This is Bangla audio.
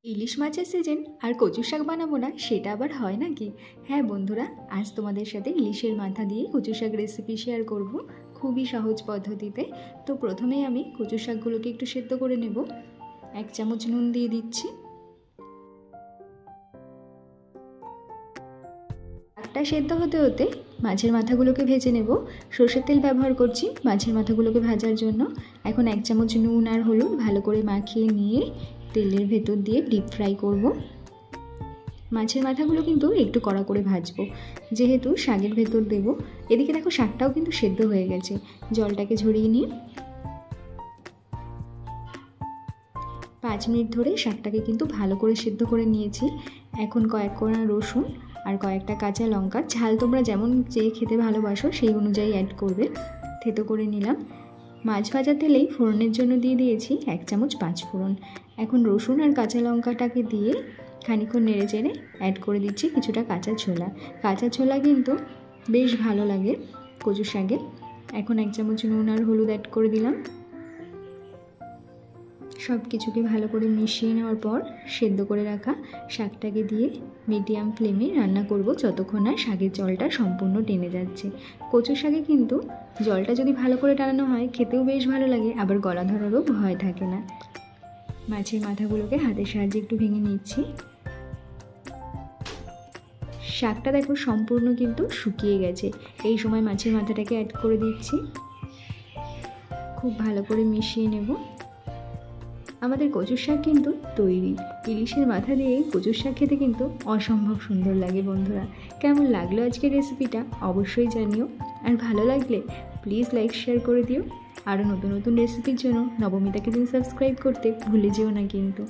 ইলিশ মাছের সিজন আর কচু শাক বানাবো না সেটা আবার হয় নাকি? হ্যাঁ বন্ধুরা, আজ তোমাদের সাথে ইলিশের মাথা দিয়ে কচু শাক রেসিপি শেয়ার করব খুবই সহজ পদ্ধতিতে। তো প্রথমেই আমি কচু শাকগুলোকে একটু সেদ্ধ করে নেব। 1 চামচ নুন দিয়ে দিচ্ছি। শাকটা সেদ্ধ হতে হতে মাছের মাথাগুলোকে ভেজে নেব। সরষের তেল ব্যবহার করছি মাছের মাথাগুলোকে ভাজার জন্য। এখন 1 চামচ নুন আর হলুদ ভালো করে মাখিয়ে নিয়ে তেলের ভেতর দিয়ে ডিপ ফ্রাই করব। মাছের মাথাগুলো কিন্তু একটু কড়া করে ভাজবো, যেহেতু শাকের ভেতর দেব। এদিকে দেখো শাকটাও কিন্তু সেদ্ধ হয়ে গেছে। জলটাকে ঝরিয়ে নিয়ে 5 মিনিট ধরে শাকটাকে কিন্তু ভালো করে সেদ্ধ করে নিয়েছি। এখন কয়েক কোয়া রসুন আর কয়েকটা কাঁচা লঙ্কা, ঝাল তোমরা যেমন যে খেতে ভালোবাসো সেই অনুযায়ী অ্যাড করবে, থেতো করে নিলাম। মাছ ভাজা তেলেই ফোড়নের জন্য দিয়ে দিয়েছি 1 চামচ 5 ফোড়ন। এখন রসুন আর কাঁচা লঙ্কাটাকে দিয়ে খানিকক্ষণ নেড়ে চেড়ে অ্যাড করে দিচ্ছি কিছুটা কাঁচা ছোলা। কাঁচা ছোলা কিন্তু বেশ ভালো লাগে কচু শাকে। এখন 1 চামচ নুন আর হলুদ অ্যাড করে দিলাম। সব কিছুকে ভালো করে মিশিয়ে নেওয়ার পর সেদ্ধ করে রাখা শাকটাকে দিয়ে মিডিয়াম ফ্লেমে রান্না করব যতক্ষণ না শাকের জলটা সম্পূর্ণ টেনে যাচ্ছে। কচু শাকে কিন্তু জলটা যদি ভালো করে টানানো হয় খেতেও বেশ ভালো লাগে, আবার গলা ধরারও ভয় থাকে না। মাছের মাথাগুলোকে হাতের সাহায্যে একটু ভেঙে নিচ্ছি। শাকটা দেখো সম্পূর্ণ কিন্তু শুকিয়ে গেছে। এই সময় মাছের মাথাটাকে অ্যাড করে দিচ্ছি। খুব ভালো করে মিশিয়ে নেব। আমাদের কচুর শাক কিন্তু তৈরি। ইলিশের মাথা দিয়ে কচুর শাক খেতে কিন্তু অসম্ভব সুন্দর লাগে বন্ধুরা। কেমন লাগলো আজকের রেসিপিটা অবশ্যই জানিও, আর ভালো লাগলে প্লিজ লাইক শেয়ার করে দিও। আরও নতুন নতুন রেসিপির জন্য নবমিতাকে সাবস্ক্রাইব করতে ভুলে যেও না কিন্তু।